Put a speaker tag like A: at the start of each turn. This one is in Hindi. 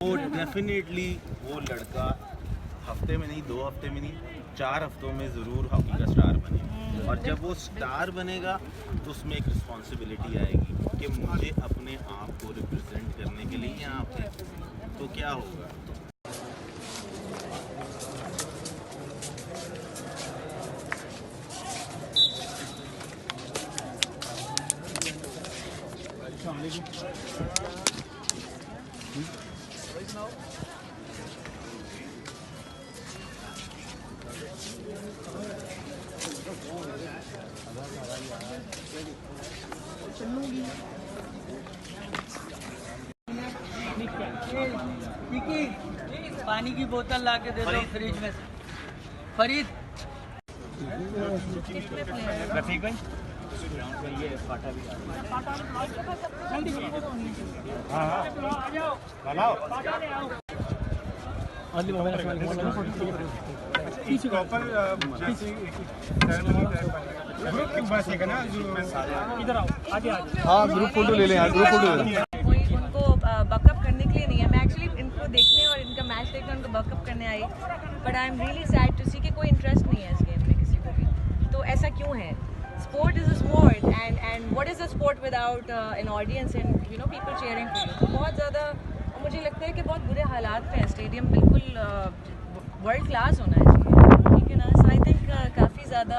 A: वो डेफिनेटली वो लड़का हफ्ते में नहीं, 2 हफ्ते में नहीं, 4 हफ्तों में ज़रूर हॉकी का स्टार बनेगा। और जब वो स्टार बनेगा तो उसमें एक रिस्पॉन्सिबिलिटी आएगी कि मुझे अपने आप को रिप्रेजेंट करने के लिए यहाँ पे, तो क्या होगा।
B: पानी की बोतल ला के दे दो फ्रिज में से। फरीद रफीक भाई ये फाटा भी
C: हाँ ग्रुप फोटो ले लें यार, ग्रुप फोटो
D: उनको बकअप करने के लिए नहीं है। मैं एक्चुअली इनको देखने और इनका मैच देखने उनको बकअप करने आई, but I am really sad to see कि कोई इंटरेस्ट नहीं है इस गेम में किसी को भी। तो ऐसा क्यों है? Sport is a sport and what is a sport without an audience and you know people cheering for you. तो बहुत ज़्यादा मुझे लगता है कि बहुत बुरे हालात में है। स्टेडियम बिल्कुल वर्ल्ड क्लास होना चाहिए, ठीक है ना। सो आई थिंक काफ़ी ज़्यादा